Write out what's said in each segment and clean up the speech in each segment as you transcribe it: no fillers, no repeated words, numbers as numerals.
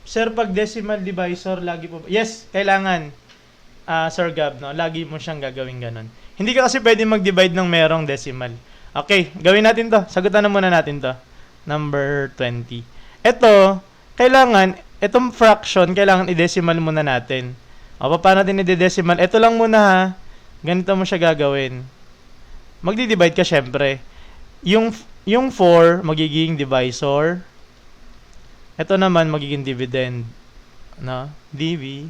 Sir, pag decimal divisor, lagi po yes, kailangan, Sir Gab, no? Lagi mo siyang gagawin ganun. Hindi ka kasi pwede mag-divide ng merong decimal. Okay, gawin natin to. Sagutan na muna natin to. Number 20. Ito, itong fraction, kailangan i-decimal muna natin. O, paano natin i-decimal? Ito lang muna ha. Ganito mo siya gagawin. Magdi-divide ka syempre. Yung 4, magiging divisor. Ito naman, magiging dividend. No? Divi.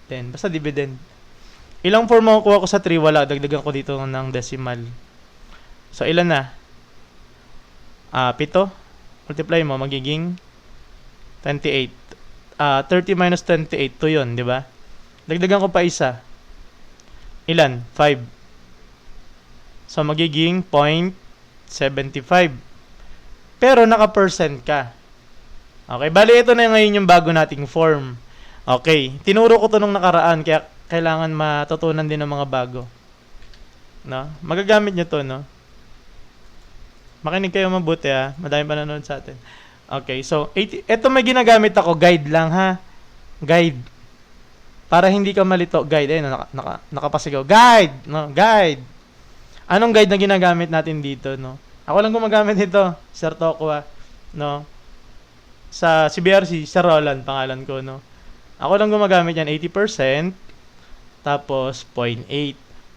10. Basta dividend. Ilang 4 makukuha ko sa 3? Wala. Dagdagan ko dito ng decimal. So, ilan na? 7. Multiply mo, magiging 28. 30 minus 28, to yun, di ba? Dagdagan ko pa isa. Ilan? 5. So, magiging 0.75. Pero, naka-percent ka. Okay, bali ito na ngayon yung bago nating form. Okay, tinuro ko to nung nakaraan, kaya kailangan matutunan din ng mga bago. No? Magagamit nyo to, no? Makinig kayo mabuti, ha? Madami pa nanonood sa atin. Okay, so, ito may ginagamit ako, guide lang, ha? Guide. Para hindi ka malito, guide. Ayun, nakapasigaw. Guide! No? Guide! Anong guide na ginagamit natin dito, no? Ako lang gumagamit nito, Sir Tokwa, no? Sa CBRC, Sir Roland, pangalan ko, no? Ako lang gumagamit yan, 80%, tapos 0.8.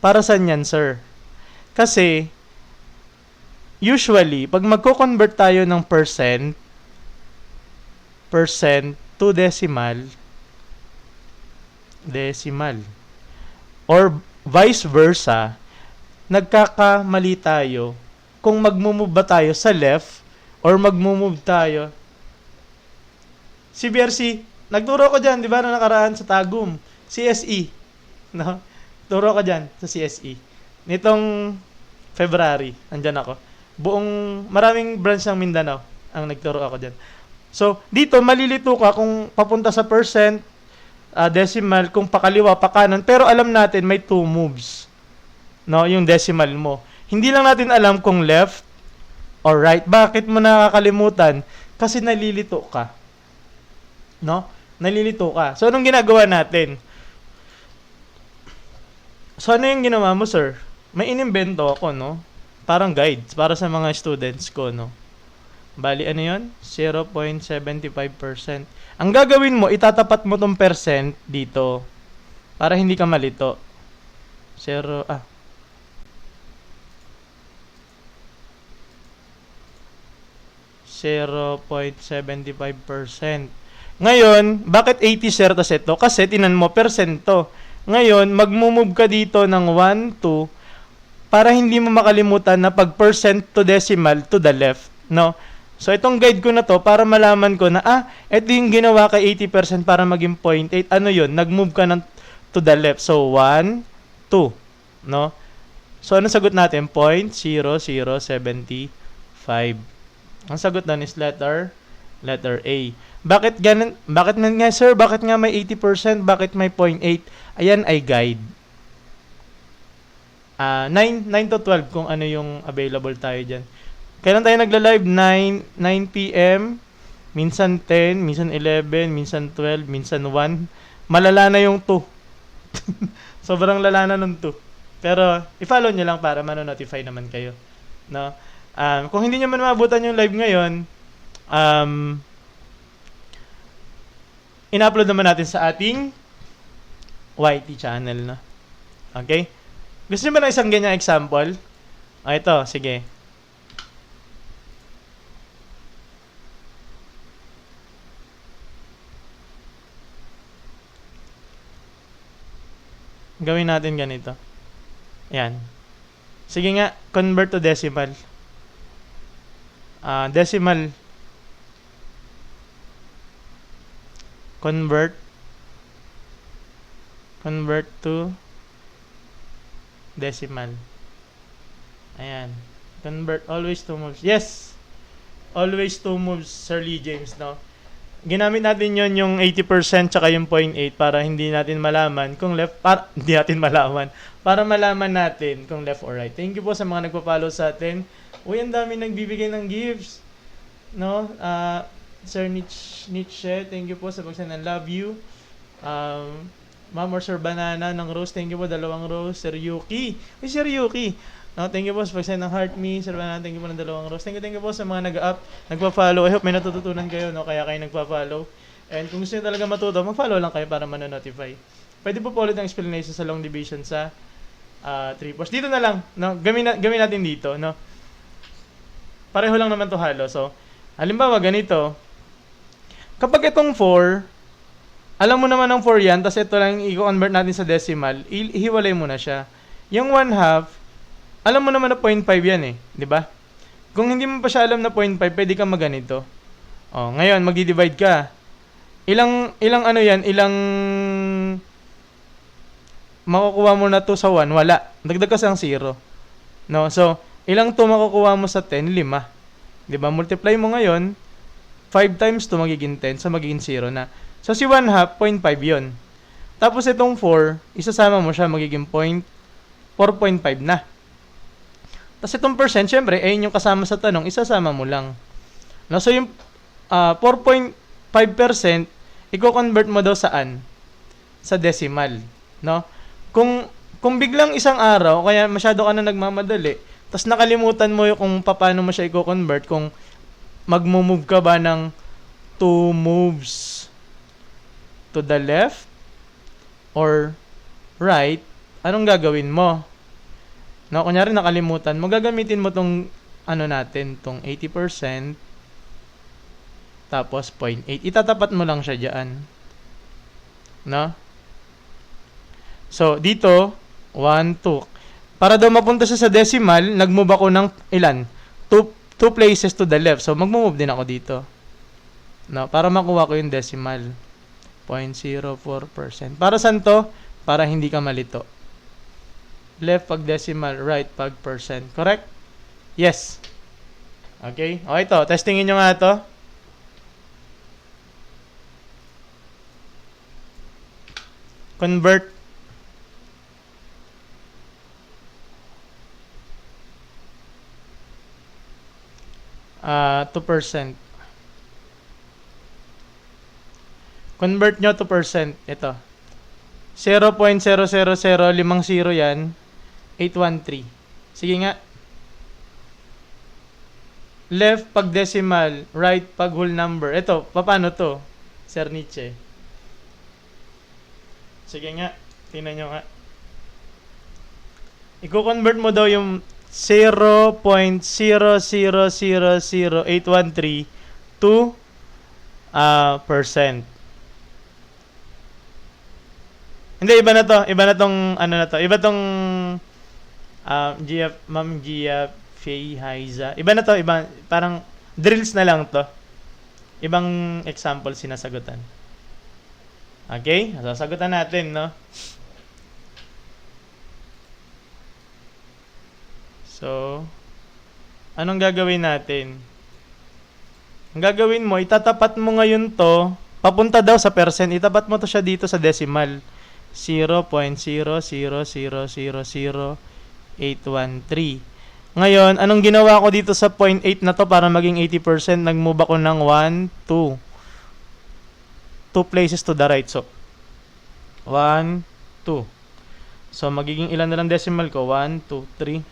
Para saan yan, sir? Kasi, usually, pag magko-convert tayo ng percent to decimal, or vice versa, nagkakamali tayo kung magmumove ba tayo sa left or magmumove tayo. CBRC, nagturo ko dyan, di ba, na nakaraan sa Tagum. CSE. No? Turo ko dyan sa CSE. Nitong February, andyan ako. Maraming branch ng Mindanao ang nagturo ako dyan. So, dito, malilito ka kung papunta sa percent, decimal, kung pakaliwa, pakanan. Pero alam natin, may 2 moves. No? Yung decimal mo. Hindi lang natin alam kung left or right. Bakit mo nakakalimutan? Kasi nalilito ka. No? Nalilito ka. So, anong ginagawa natin? So, ano yung ginawa mo, sir? May inimbento ako, no? Parang guide para sa mga students ko, no? Bali, ano yun? 0.75%. Ang gagawin mo, itatapat mo tong percent dito para hindi ka malito. 0.75%. Ngayon, bakit 80 sir tas ito? Kasi tinan mo, persento. Ngayon, magmumove ka dito ng 1, 2, para hindi mo makalimutan na pag percent to decimal to the left. No? So, itong guide ko na to, para malaman ko na, ito yung ginawa kay 80% para maging 0.8. Ano yun? Nag-move ka ng to the left. So, 1, 2. No? So, ano sagot natin? 0.0075. Ang sagot doon is letter A. Bakit ganun? Bakit nga, sir? Bakit nga may 80%? Bakit may 0.8? Ayan ay guide. 9 to 12 kung ano yung available tayo dyan. Kailan tayo nagla-live? 9 p.m., minsan 10, minsan 11, minsan 12, minsan 1. Malala na yung 2. Sobrang lala na ng 2. Pero, i-follow nyo lang para mano-notify naman kayo. No? Kung hindi nyo man maabutan yung live ngayon, in-upload naman natin sa ating YT channel, no? Okay? Gusto nyo ba ng isang ganyang example? Ito, sige. Gawin natin ganito. Ayan. Sige nga, convert to decimal. Decimal. Convert to decimal. Ayan. Convert. Always 2 moves. Yes! Always 2 moves, Sir Lee James, no? Ginamit natin yon yung 80% tsaka yung 0.8 para hindi natin malaman kung left, hindi natin malaman. Para malaman natin kung left or right. Thank you po sa mga nagpa-follow sa atin. Uy, ang dami nagbibigay ng gifts. No? Sir Nietzsche, thank you po sa pagsend ng love you. Ma'am or Sir Banana ng rose, thank you po, 2 rose. Sir Yuki. Uy, Sir Yuki. No, thank you po sa pagsend ng heart me. Sir Banana, thank you po ng 2 rose. Thank you po sa mga nag-up, nagpa-follow. I hope may natututunan kayo, no? Kaya kayo nagpa-follow. And kung gusto niyo talaga matuto, mag-follow lang kayo para manonotify. Pwede po ulit ang explanation sa long division sa 3-4. Dito na lang, no? Gawin natin dito, no? Pareho lang naman to halo. So, halimbawa ganito. Kapag itong 4, alam mo naman ng 4 yan, tapos ito lang i-convert natin sa decimal, ihiwalay mo na siya. Yung 1/2, alam mo naman na 0.5 yan eh, di ba? Kung hindi mo pa siya alam na 0.5, pwede kang maganito. Oh, ngayon, magdi-divide ka. Ilang ano yan, ilang makukuha mo na to sa 1? Wala. Dagdag ka sa 0. No? So, ilang to makukuha mo sa 10? 5. Di ba? Multiply mo ngayon, 5 times to magiging 10, so magiging 0 na. So, si 1/2, 0.5 yun. Tapos itong 4, isasama mo siya, magiging 4.5 na. Tapos itong percent, syempre, ayun yung kasama sa tanong, isasama mo lang. No? So, yung 4.5%, i-convert mo daw saan? Sa decimal. No? Kung biglang isang araw, kaya masyado ka na nagmamadali, tapos nakalimutan mo yung kung paano mo siya i-convert, kung magmo-move ka ba ng 2 moves to the left or right, anong gagawin mo? No, kunyari nakalimutan mo, gagamitin mo tong ano natin, tong 80%, tapos 0.8. Itatapat mo lang siya diyan. No? So, dito, 1, 2. Para daw mapunta siya sa decimal, nag-move ako ng ilan? 2 places to the left. So, mag-move din ako dito. No? Para makuha ko yung decimal. 0.04%. Para saan to? Para hindi ka malito. Left pag decimal, right pag percent. Correct? Yes. Okay? Okay to. Testingin nyo nga to. Convert. To percent. Convert nyo to percent. Ito. 0.0005 yan. 813. Sige nga. Left pag decimal, right pag whole number. Ito, paano to? Sir Nietzsche. Sige nga. Tingnan nyo nga. I-convert mo daw yung 0.0000813 to percent. Hindi, iba na to. Iba na tong, ano na to. Iba tong, Ma'am Gia Faye Haiza. Iba na to. Iba, parang, drills na lang to. Ibang example sinasagutan. Okay? Sasagutan natin, no? So, anong gagawin natin? Ang gagawin mo, itatapat mo ngayon to, papunta daw sa percent, itapat mo to siya dito sa decimal. 0.0000813. Ngayon, anong ginawa ko dito sa 0.8 na to para maging 80%? Nag-move ako ng 1, 2. 2 places to the right. So, 1, 2. So, magiging ilan na lang decimal ko? 1, 2, 3.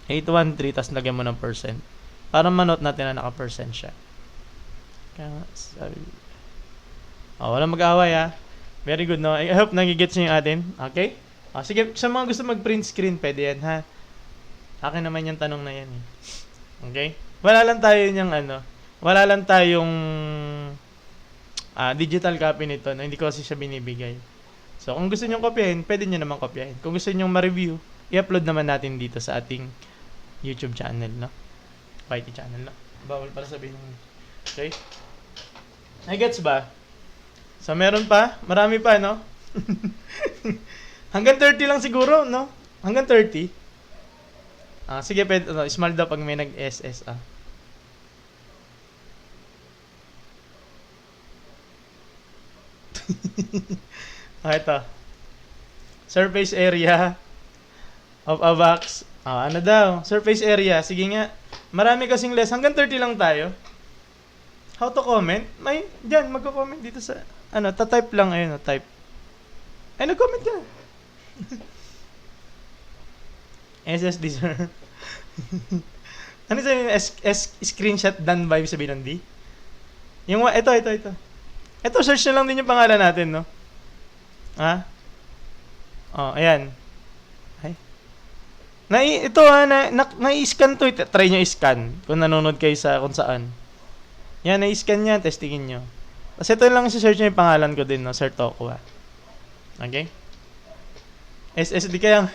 813, tapos lagyan mo ng percent. Para manote natin na naka-percent siya. Walang mag-away ha. Very good, no? I hope nagigets nyo yung atin. Okay? Sige, sa mga gusto mag-print screen, pwede yan, ha? Akin naman yung tanong na yan, eh. Okay? Wala lang tayo yung wala lang tayong digital copy nito, no? Hindi ko kasi siya binibigay. So, kung gusto nyo kopyahin, pwede nyo naman kopyahin. Kung gusto nyo ma-review, i-upload naman natin dito sa ating YouTube channel, no? YT channel, no? Bawal para sabihin. Okay? Nagets ba? So, meron pa. Marami pa, no? Hanggang 30 lang siguro, no? Hanggang 30. Sige, pwede, small daw pag may nag-SS, ito. Surface area of a box. Ano daw? Surface area. Sige nga. Marami kasing less. Hanggang 30 lang tayo. How to comment? May, dyan, magko-comment dito sa, ano, ta-type lang, ayun, type. Ay, nag-comment ka. SSD, sir. Ano sa'yo yung screenshot done by sabihin ng D? Yung, ito. Ito, search na lang din yung pangalan natin, no? Ha? Oh, ayan. Ay. Ito na-scan to. Try nyo i-scan kung nanonood kayo sa kung saan. Yan, na-scan niya. Testingin nyo. Kasi ito lang si-search nyo yung pangalan ko din, no? Sir Toko, ha? Okay? SSD kaya nga.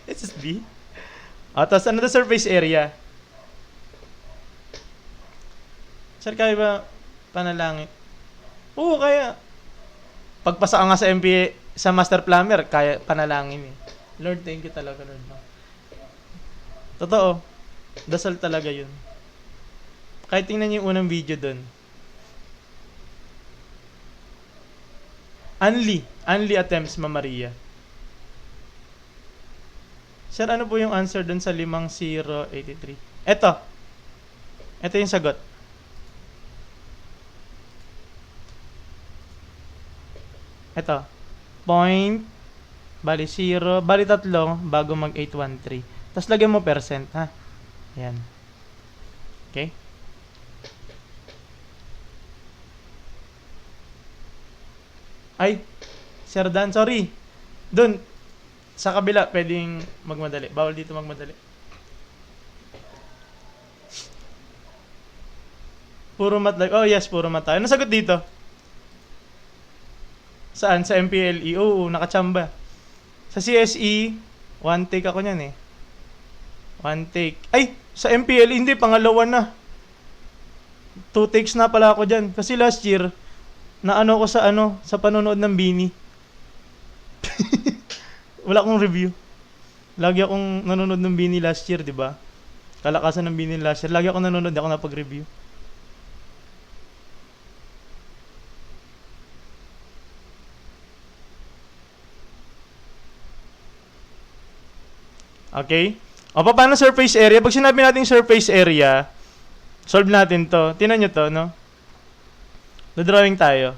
SSD? O, tapos ano the surface area? Sir, kaya ba panalangin? Oo, kaya. Pagpasa ka nga sa MPA, sa Master Plumber, kaya panalangin eh. Lord, thank you talaga, Lord. Totoo. Dasal talaga yun. Kahit tingnan niyo yung unang video dun. Only attempts, Ma Maria. Sir, ano po yung answer dun sa 5083? Ito yung sagot. Ito. Point. Bali 0. Bali 3 bago mag 813. Tapos lagyan mo percent, ha? Ayan. Okay? Ay, Sir Dan, sorry. Dun, sa kabila, pwedeng magmadali. Bawal dito magmadali. Puro mat like. Oh, yes, puro mat tayo. Ano sagot dito? Saan? Sa MPLE? Oo, nakachamba. Sa CSE, one take ako niyan eh. One take. Ay, sa MPLE, hindi, pangalawa na. 2 takes na pala ako dyan. Kasi last year, naano ko sa panonood ng Bini. Wala akong review. Lagi akong nanonood ng Bini last year, di ba? Kalakasan ng Bini last year. Lagi akong nanonood, ako napag-review. Okay? O, paano surface area? Pag sinabi natin surface area, solve natin to. Tingnan nyo to, no? Drawing tayo.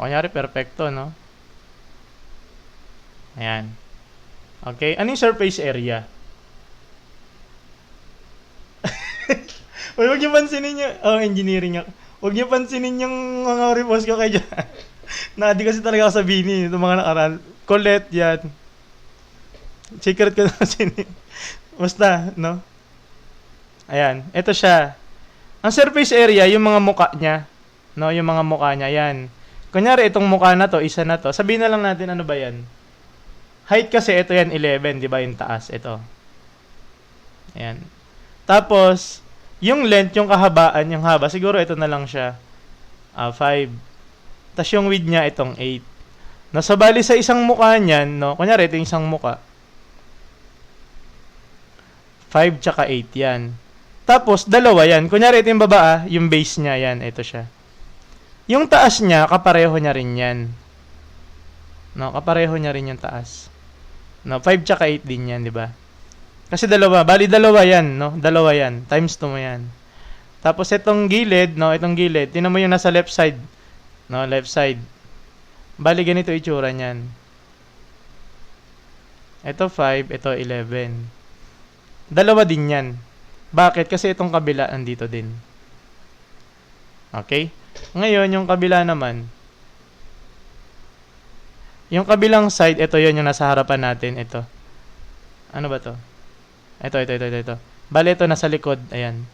Kunyari, perfecto, no? Ayan. Okay, ano yung surface area? Huwag niyo pansinin yung... Oh, engineering ako. Huwag niyo pansinin yung mga repost ko kayo dyan. Nakadi kasi talaga ako sa Bini. Itong mga nakaral. Colette, yan. Secret ko na kasi. Basta, no? Ayan. Ito siya. Ang surface area, yung mga muka niya. No, yung mga muka niya. Yan. Kunyari, itong mukha na to, isa na to. Sabihin na lang natin, ano ba yan? Height kasi, ito yan, 11, di ba? Yung taas, ito. Ayan. Tapos, yung length, yung kahabaan, yung haba, siguro ito na lang siya. 5. Tapos yung width niya, itong 8. No, so, bali sa isang mukha niyan, no? Kunyari, ito yung isang mukha. 5 tsaka 8, yan. Tapos, dalawa yan. Kunyari, ito yung baba, yung base niya, yan. Ito siya. Yung taas niya, kapareho niya rin yan. No, kapareho niya rin yung taas. No, 5 tsaka 8 din yan, di ba? Kasi dalawa, bali dalawa yan, no? Dalawa yan, times 2 mo yan. Tapos itong gilid, no, itong gilid, tinan mo yung nasa left side. No, left side. Bali ganito itsura niyan. Ito 5, ito 11. Dalawa din yan. Bakit? Kasi itong kabila andito din. Okay? Ngayon, yung kabila naman, yung kabilang side, ito yun, yung nasa harapan natin, ito. Ano ba to? Ito. Bale, ito nasa likod, ayan.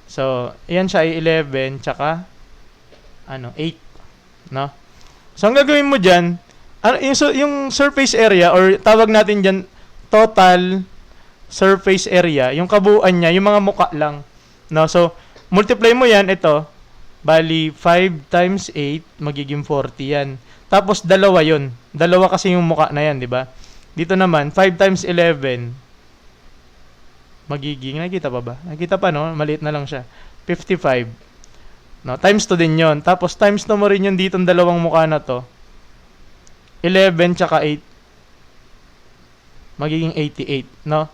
So, ayan siya ay 11, tsaka, 8, no? So, ang gagawin mo dyan, yung surface area, or tawag natin dyan, total surface area, yung kabuuan niya, yung mga muka lang, no? So, multiply mo yan, ito, bali, 5 times 8, magiging 40 yan. Tapos, dalawa yun. Dalawa kasi yung muka na yan, di ba? Dito naman, 5 times 11, magiging, nakikita pa ba? Nakikita pa, no? Maliit na lang siya. 55. No? Times 2 din yon. Tapos, times 2 mo rin yung ditong dalawang mukha na to. 11 tsaka 8. Magiging 88, no?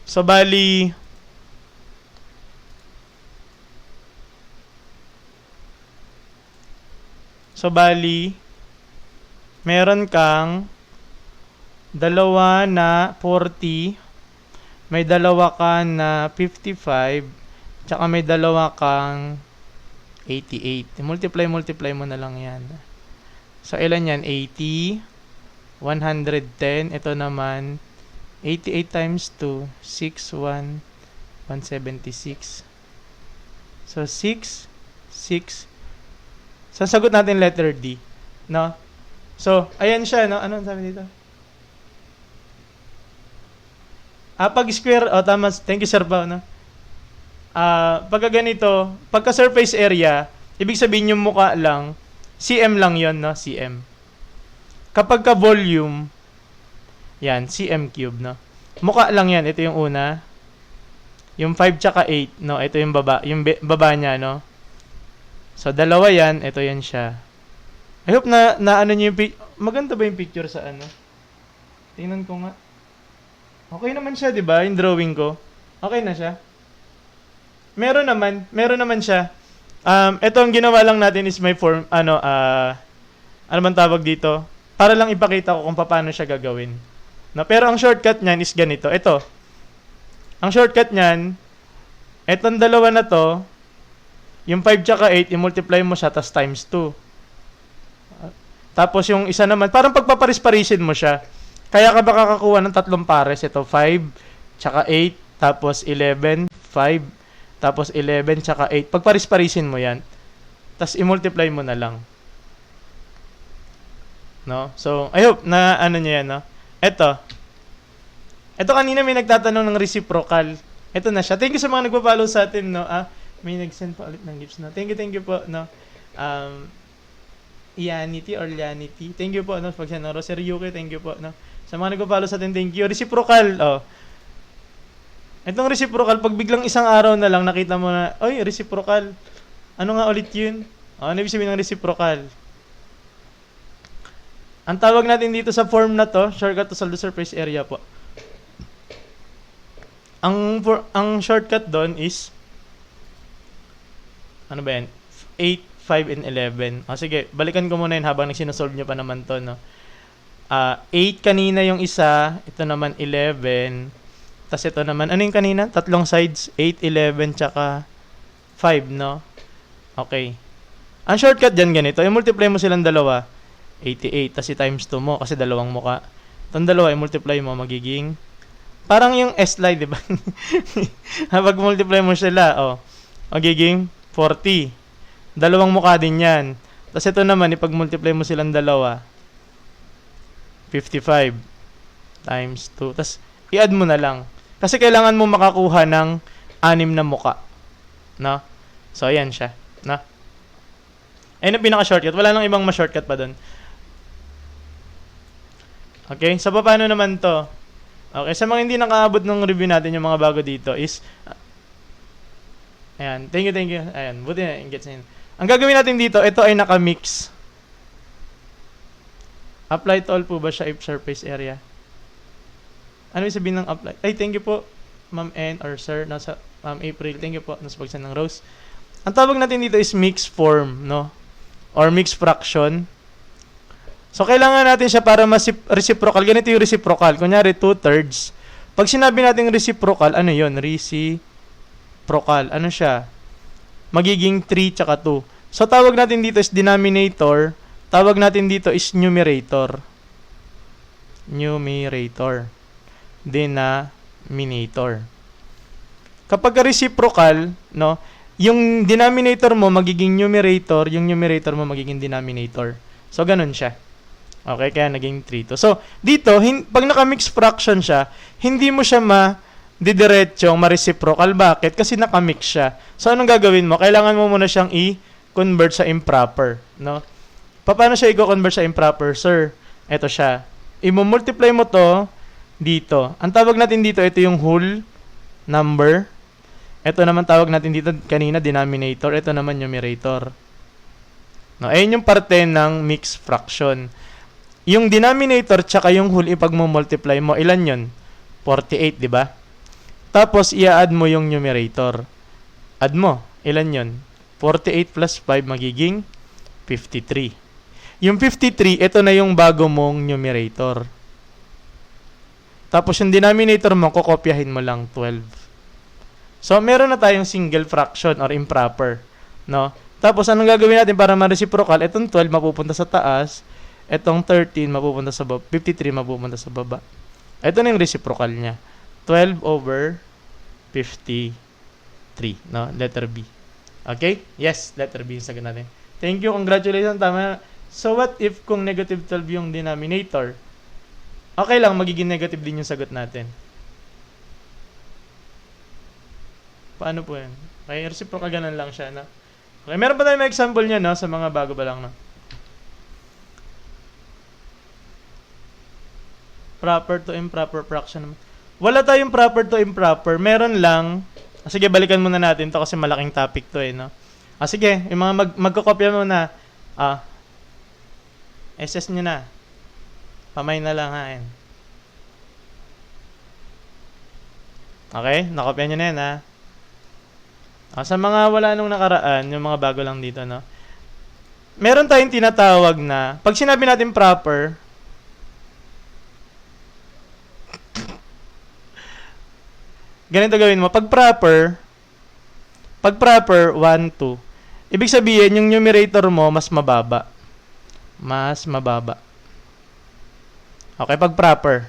So, bali, meron kang dalawa na 40, may dalawa ka na 55, tsaka may dalawa kang 88. Multiply mo na lang yan. So, ilan yan? 80, 110, ito naman, 88 times 2, 6, 176. So, 6. So, sagot natin letter D. No? So, ayan siya, no? Ano sabi dito? Pag square, tama. Thank you, Sir Pao, no? Pagka ganito, pagka surface area, ibig sabihin yung mukha lang, cm lang yon, no? Cm. Kapag ka volume, yan, cm cube, no? Mukha lang yan. Ito yung una. Yung 5 tsaka 8, no? Ito yung baba. Yung baba niya, no? So, dalawa yan. Ito yan siya. I hope na ano niyo yung maganda ba yung picture sa ano? Tingnan ko nga. Okay naman siya, di ba? Yung drawing ko. Okay na siya. Meron naman siya. Ito ang ginawa lang natin is may form, ano man tawag dito? Para lang ipakita ko kung paano siya gagawin. No, pero ang shortcut niyan is ganito. Ito. Ang shortcut niyan, etong dalawa na to, yung 5 tsaka 8, i-multiply mo siya, tas times 2. Tapos yung isa naman, parang pagpaparis-parisin mo siya. Kaya ka ba kakakuha ng tatlong pares? Ito, 5, tsaka 8, tapos 11, 5, tapos 11, tsaka 8. Pagparis-parisin mo yan. Tapos i-multiply mo na lang. No? So, I hope na ano niya yan, no? Ito kanina may nagtatanong ng reciprocal. Ito na siya. Thank you sa mga nagpa-follow sa atin, no? May nag-send pa ulit ng gifts, no? Thank you po, no? Ianity or Lianity. Thank you po, no? Pag siya, no? Rosary Yuki, thank you po, no? Sa mga nagpa-follow sa atin, thank you. Reciprocal, Itong reciprocal, pag biglang isang araw na lang, nakita mo na, oy, reciprocal. Ano nga ulit yun? Ano ibig sabihin ng reciprocal? Ang tawag natin dito sa form na to, shortcut to solve the surface area po. Ang shortcut doon is, ano ba yan? 8, 5, and 11. Sige, balikan ko muna yun habang nagsinosolve nyo pa naman to, no? 8 kanina yung isa, ito naman 11, tas ito naman, ano yung kanina? Tatlong sides, 8, 11, tsaka 5, no? Okay. Ang shortcut dyan ganito, i-multiply mo silang dalawa, 88, tas i-times 2 mo, kasi dalawang muka. Itong dalawa, i-multiply mo, magiging, parang yung S-slide, di ba? Habang multiply mo sila, magiging 40. Dalawang mukha din yan. Tapos ito naman, ipag-multiply mo silang dalawa, 55 times 2. Tapos, i-add mo na lang. Kasi kailangan mo makakuha ng 6 na muka. No? So, ayan siya. No? Ayun ang pinaka-shortcut. Wala nang ibang ma-shortcut pa doon. Okay? So, paano naman to? Okay, sa mga hindi nakaabot ng review natin, yung mga bago dito is, ayan, thank you. Ayan, buti na, gets na yun. Ang gagawin natin dito, ito ay naka-mix. Apply to all po ba siya if surface area? Ano yung sabihin ng apply? Ay, thank you po, Ma'am N or Sir, nasa Ma'am April, thank you po, nasa pagsend ng Rose. Ang tawag natin dito is mixed form, no? Or mixed fraction. So, kailangan natin siya para reciprocal. Ganito yung reciprocal. Kunyari, 2/3. Pag sinabi natin reciprocal, ano yun? Reciprocal. Ano siya? Magiging 3 tsaka 2. So, tawag natin dito is denominator. Tawag natin dito is numerator. Denominator. Kapag reciprocal, no? Yung denominator mo magiging numerator, yung numerator mo magiging denominator. So, ganun siya. Okay, kaya naging 3 to. So, dito, pag naka-mix fraction siya, hindi mo siya didiretsong ma-reciprocal. Bakit? Kasi naka-mix siya. So, anong gagawin mo? Kailangan mo muna siyang i-convert sa improper. No? Paano siya i-convert sa improper, sir? Ito siya. I-multiply mo to dito. Ang tawag natin dito, ito yung whole number. Ito naman tawag natin dito kanina, denominator. Ito naman numerator. No, ayun yung parte ng mixed fraction. Yung denominator tsaka yung whole, ipag mo multiply mo, ilan yun? 48, di ba? Tapos, i-add mo yung numerator. Add mo, ilan yun? 48 plus 5 magiging 53. Yung 53, ito na yung bago mong numerator. Tapos yung denominator mo, kokopyahin mo lang 12. So, meron na tayong single fraction or improper. No? Tapos, anong gagawin natin para ma-reciprocal? Itong 12 mapupunta sa taas. Itong 13 mapupunta sa baba. 53 mapupunta sa baba. Ito na yung reciprocal niya. 12 over 53. No? Letter B. Okay? Yes, letter B yung sagot natin. Thank you. Congratulations. Tama. So, what if kung negative 12 yung denominator? Okay lang, magiging negative din yung sagot natin. Paano po yan? Okay, reciprocal ganun lang siya, no? Okay, meron pa tayong may example niya, no? Sa mga bago pa lang, no? Proper to improper fraction. Wala tayong proper to improper. Meron lang. Sige, balikan muna natin to kasi malaking topic to, eh, no? Sige, yung mga magkakopya muna. SS nyo na. Pamay na lang, ha? Okay? Nakopya nyo na yan, ha? Sa mga wala nung nakaraan, yung mga bago lang dito, no? Meron tayong tinatawag na, pag sinabi natin proper, ganito gawin mo. Pag proper, 1, 2, ibig sabihin, yung numerator mo, mas mababa. Mas mababa. Okay, pag proper.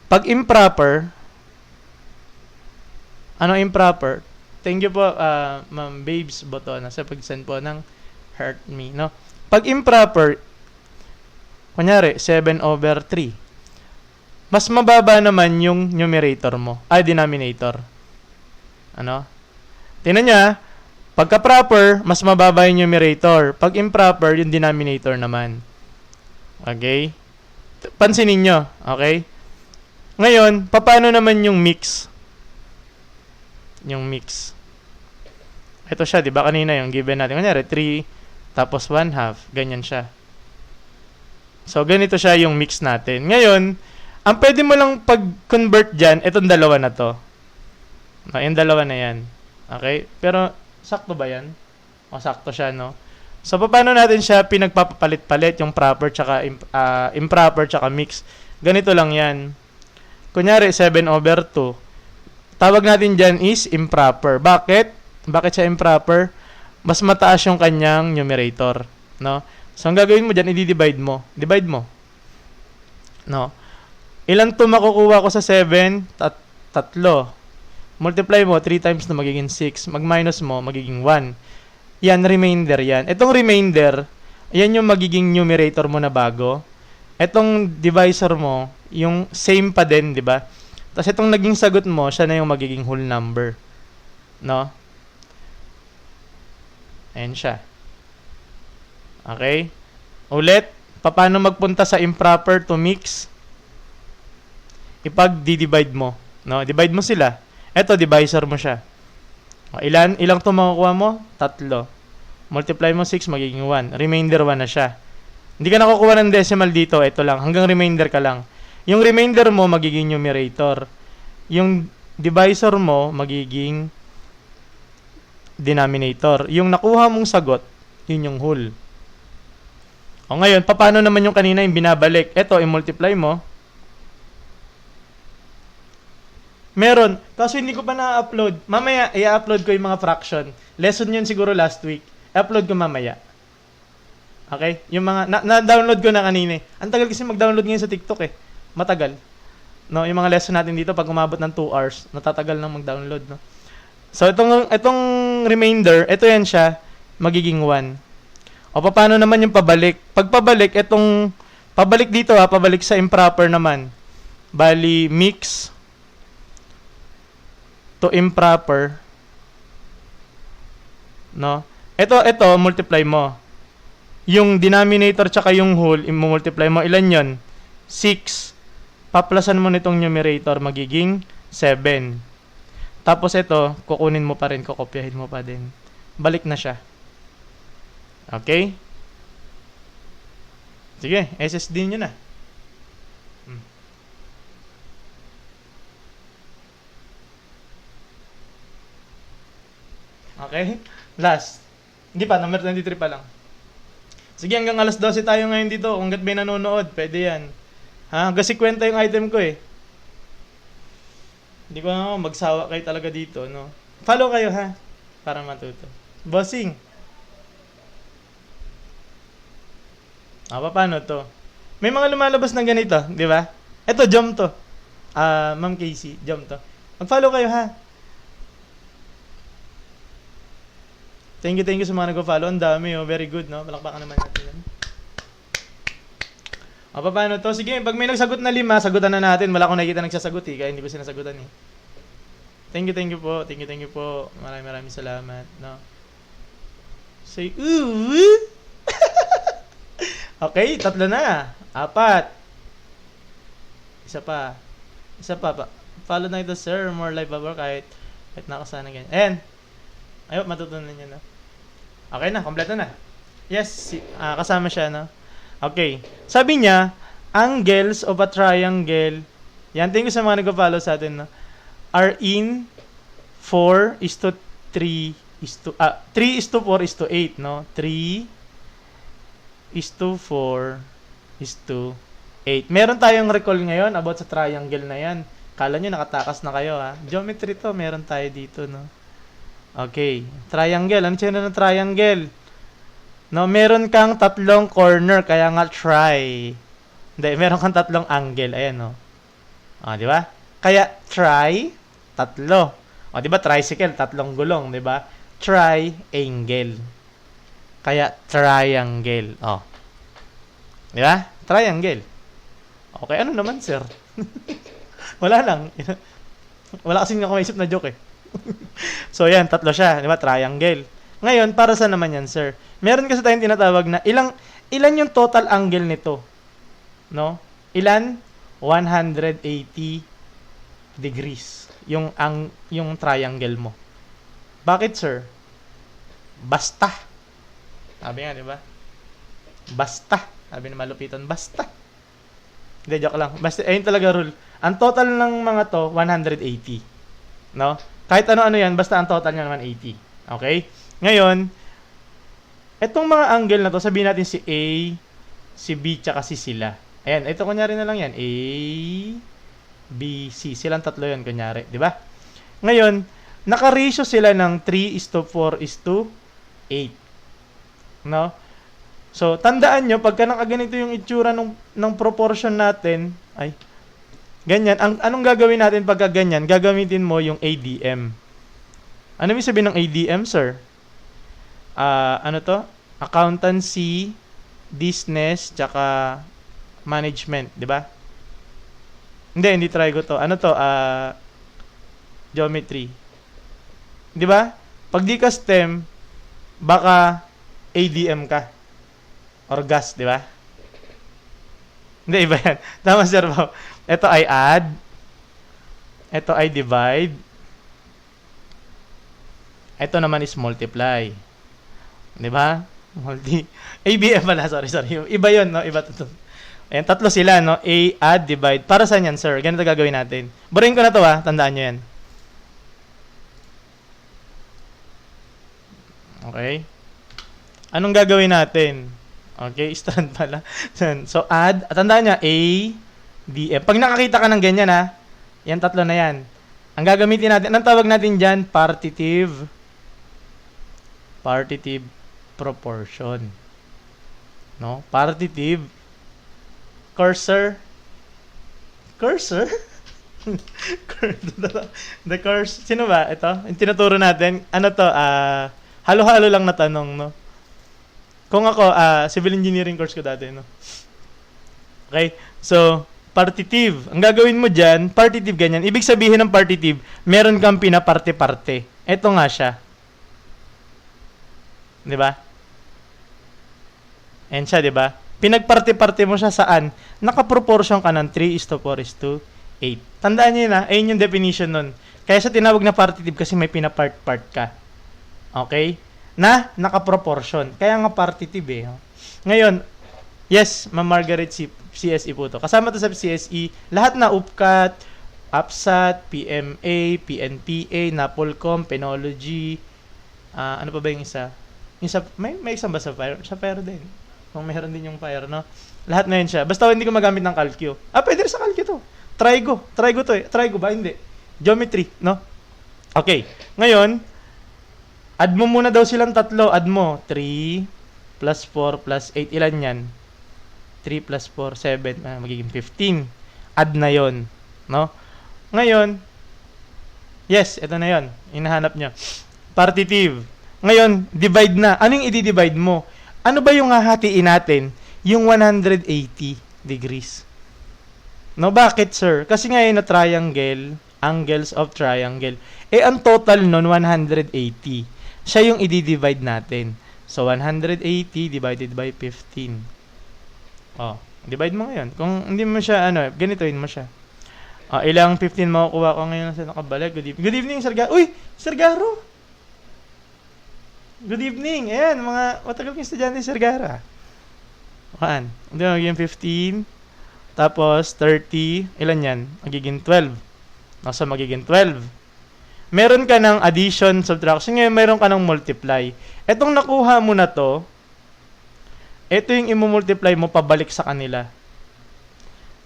Pag improper, ano improper? Thank you po, Ma'am Babes Botona, sa pag-send po ng heart me, no? Pag improper, kunyari, 7 over 3. Mas mababa naman yung numerator mo, denominator. Ano? Tingnan niya, pagka proper, mas mababa yung numerator. Pag improper, yung denominator naman. Okay? Pansinin nyo. Okay? Ngayon, paano naman yung mix? Yung mix. Ito siya, di ba? Kanina yung given natin. Kunyari, 3 tapos 1/2. Ganyan siya. So, ganito siya yung mix natin. Ngayon, ang pwede mo lang pag-convert dyan, itong dalawa na to. No, yung dalawa na yan. Okay? Pero, sakto ba yan? O, sakto siya, no? So, paano natin siya pinagpapapalit-palit yung proper tsaka improper tsaka mix? Ganito lang yan. Kunyari, 7 over 2. Tawag natin dyan is improper. Bakit? Bakit siya improper? Mas mataas yung kanyang numerator. No? So, ang gagawin mo dyan, i-divide mo. Divide mo. No? Ilan to makukuha ko sa 7? Tatlo. Multiply mo, 3 times na magiging 6. Mag-minus mo, magiging 1. Yan, remainder yan. Itong remainder, yan yung magiging numerator mo na bago. Itong divisor mo, yung same pa din, di ba? Tapos itong naging sagot mo, siya na yung magiging whole number. No? Ayan siya. Okay? Ulit, paano magpunta sa improper to mix? Ipag-divide mo. No? Divide mo sila. Ito, divisor mo siya. Ilang to makukuha mo? 3. Multiply mo 6, magiging 1. Remainder 1 na siya. Hindi ka nakukuha ng decimal dito. Ito lang. Hanggang remainder ka lang. Yung remainder mo, magiging numerator. Yung divisor mo, magiging denominator. Yung nakuha mong sagot, yun yung whole. O ngayon, paano naman yung kanina yung binabalik? Ito, i-multiply mo. Meron. Kaso hindi ko pa na-upload. Mamaya, i-upload ko yung mga fraction. Lesson yun siguro last week. I-upload ko mamaya. Okay? Yung mga, na-download ko na kanina. Ang tagal kasi mag-download ngayon sa TikTok eh. Matagal. No, yung mga lesson natin dito, pag umabot ng 2 hours, natatagal nang mag-download, no? So, itong remainder, ito yan siya, magiging 1. O, paano naman yung pabalik? Pag pabalik, pabalik dito pabalik sa improper naman. Bali, mix to improper, no? Ito multiply mo. Yung denominator tsaka yung whole, i-multiply mo. Ilan yon? 6 paplasan mo nitong numerator, magiging 7. Tapos ito, kukunin mo pa rin, kokopyahin mo pa din. Balik na siya. Okay? Sige, SSD nyo na. Okay? Last. Hindi pa, number 23 pa lang. Sige, hanggang alas 12 tayo ngayon dito. Kung may nanonood, pwede yan. Ha? Hanggang 50 yung item ko eh. Hindi ko na magsawa kayo talaga dito, no? Follow kayo, ha? Para matuto. Bossing. Paano to? May mga lumalabas na ganito, di ba? Ito, jump to. Ma'am Casey, jump to. Mag-follow kayo, ha? Thank you sa mga nag-follow. Ang dami, oh. Very good, no? Palakpakan naman natin yan. Paano to? Sige, pag may nagsagot na 5, sagutan na natin. Wala akong nakikita nagsasagot, eh. Kaya hindi ko sinasagutan, eh. Thank you po. Thank you po. Maraming salamat, no? Say, ooh! Okay, 3 na. 4. Isa pa. Follow na ito, sir. More live ba kahit nakasana ganyan. Ayan. Ayun, matutunan nyo na. Okay na, kompleto na. Yes, kasama siya, no? Okay. Sabi niya, angles of a triangle, yan, thank you sa mga nag-follow sa atin, no? Are in 4:3:4:8, no? 3:4:8. Meron tayong recall ngayon about sa triangle na yan. Kala nyo nakatakas na kayo, ha? Geometry to, meron tayo dito, no? Okay. Triangle. Ano siya ng triangle? No, meron kang 3 corner, kaya nga try. Hindi, meron kang 3 angle. Ayan, no? Di ba? Kaya try, 3. Di ba? Tricycle, 3 gulong, di ba? Triangle. Kaya triangle. Di ba? Triangle. Okay, ano naman, sir? Wala lang. Wala kasing nakaisip na joke, eh. So, yan, 3 siya. Di ba? Triangle. Ngayon, para sa naman yan, sir? Meron kasi tayong tinatawag na ilan yung total angle nito? No? Ilan? 180 degrees. Yung triangle mo. Bakit, sir? Basta. Sabi nga, di ba? Basta. Sabi ni malupitan, basta. Hindi, joke lang. Basta, ayun talaga rule. Ang total ng mga to, 180. No? Kahit ano-ano yan, basta ang total niya 180. Okay? Ngayon, etong mga angle na to, sabihin natin si A, si B, tsaka si sila. Ayan, ito kunyari na lang yan. A, B, C. Silang 3 yun, kunyari. Di ba? Ngayon, naka-ratio sila ng 3:4:8. No? So, tandaan nyo, pagka nakaganito yung itsura ng proportion natin, ganyan. Anong gagawin natin pagka ganyan? Gagamitin mo yung ADM. Ano ibig sabihin ng ADM, sir? Ano to? Accountancy, business, tsaka management, di ba? Hindi try ko to. Ano to? Geometry. Di ba? Pag di ka STEM, baka ADM ka. Or gas, di ba? Hindi, iba yan. Tama, sir. Ito ay add. Ito ay divide. Ito naman is multiply. Di ba? ABM pala, sorry. Iba yun, no? Iba to. Ayan, 3 sila, no? A, add, divide. Para saan yan, sir? Ganito gagawin natin. Burahin ko na to, ha? Tandaan nyo yan. Okay? Anong gagawin natin? Okay, strand pala. So, add. Tandaan niya, A, D, F. Pag nakakita ka ng ganyan, ha? Yan, 3 na yan. Ang gagamitin natin, anong tawag natin dyan? Partitive proportion. No? Partitive. Cursor. The cursor. Sino ba? Ito? Yung tinuturo natin. Ano to? Halo-halo lang na tanong, no? Kung ako, civil engineering course ko dati, no? Okay? So, partitive. Ang gagawin mo dyan, partitive ganyan. Ibig sabihin ng partitive, meron kang pinaparte-parte. Ito nga siya. Di ba? Ayan siya, di ba? pinagparte-parte mo siya saan? Nakaproportion ka ng 3:4:8. Tandaan niyo na, ayun yung definition nun. Kaya sa tinawag na partitive kasi may pinapart-part ka. Okay? Na nakaproportion. Kaya nga partitive eh. Ngayon, yes, Ma'am Margaret, CSE po to. Kasama to sa CSE, lahat na UPCAT, APSAT, PMA, PNPA, NAPOLCOM, Penology, ano pa ba yung isa? May isang ba sa fire? Sa fire din. Kung meron din yung fire, no? Lahat na yun siya. Basta hindi ko magamit ng calcio. Pwede rin sa calcio to. Trigo to eh. Trigo ba? Hindi. Geometry, no? Okay. Ngayon, add mo muna daw silang tatlo. Add mo. 3 plus 4 plus 8. Ilan yan? 3 plus 4, 7. Magiging 15. Add na yon, no? Ngayon, yes, ito na yon. Hinahanap nyo. Partitive. Ngayon, divide na. Ano yung i-divide mo? Ano ba yung hahatiin natin? Yung 180 degrees. No, bakit, sir? Kasi ngayon na triangle, angles of triangle. Ang total nun, 180. Siya yung i-divide natin. So, 180 divided by 15. Divide mo ngayon. Kung hindi mo siya, ganitoin mo siya. Ilang 15 makukuha ko ngayon sa nakabalik. Good evening, Sir Garo. Uy, Sir Garo! Good evening. Ayan, mga matagal kong estudyante, Sir Gara. Kaan? Hindi mo magiging 15. Tapos, 30. Ilan yan? Magiging 12. So, magiging 12. Meron ka ng addition, subtraction. Ngayon, meron ka ng multiply. Etong nakuha mo na to, ito yung imumultiply mo pabalik sa kanila.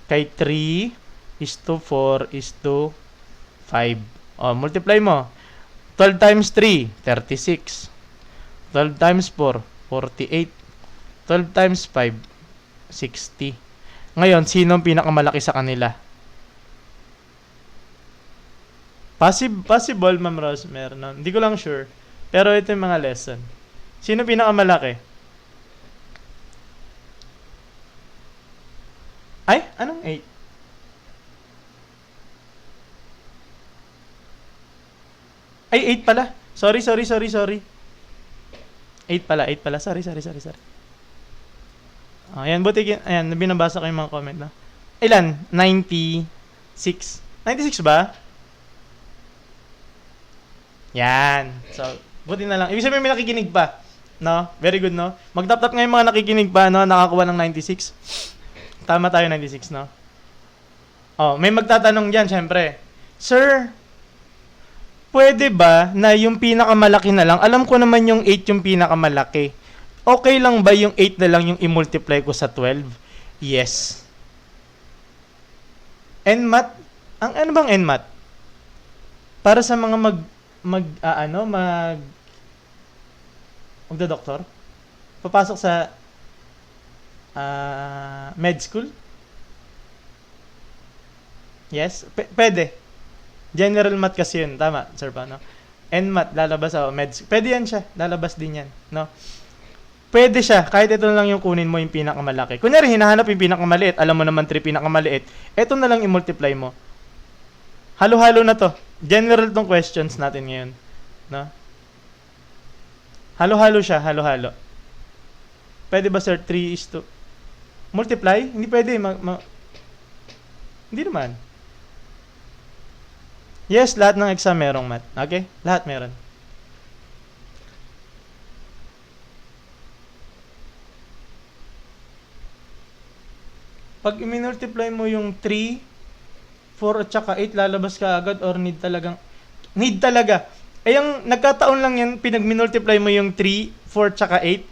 Kay 3:4:5. Multiply mo. 12 times 3, 36. 12 times 4, 48. 12 times 5, 60. Ngayon, sino ang pinakamalaki sa kanila? Possible, Ma'am Rose, meron. Hindi ko lang sure. Pero ito yung mga lesson. Sino pinakamalaki? Ay, anong 8? Ay, 8 pala. Sorry. 8 pala. Sorry. Ayan, buti. Ayan, binabasa ko yung mga comment na. Ilan? 96. 96 ba? Yan. So, buti na lang. Ibig sabihin may nakikinig pa. No? Very good, no? Mag-tap-tap ngayon mga nakikinig pa, no? Nakakuha ng 96. Tama tayo, 96, no? May magtatanong dyan, syempre. Sir, pwede ba na yung pinakamalaki na lang? Alam ko naman yung 8 yung pinakamalaki. Okay lang ba yung 8 na lang yung i-multiply ko sa 12? Yes. NMAT? Ano bang NMAT? Para sa mga magdo-doktor? Papasok sa med school? Yes? Pwede. General math kasi yun. Tama, sir pa, no? NMAT, lalabas med school. Pwede yan siya. Lalabas din yan, no? Pwede siya. Kahit ito lang yung kunin mo yung pinakamalaki. Kunyari, hinahanap yung pinakamaliit. Alam mo naman 3 pinakamaliit. Ito na lang i-multiply mo. Halo-halo na to. General tong questions natin ngayon. No? Halo-halo siya. Halo-halo. Pwede ba, sir, 3 is to multiply? Hindi pwede. Hindi naman. Yes, lahat ng exam merong math. Okay? Lahat meron. Pag i-multiply mo yung 3, 4 at saka 8, lalabas ka agad or need talaga. Yung nagkataon lang yan, pinag-multiply mo yung 3, 4 at saka 8,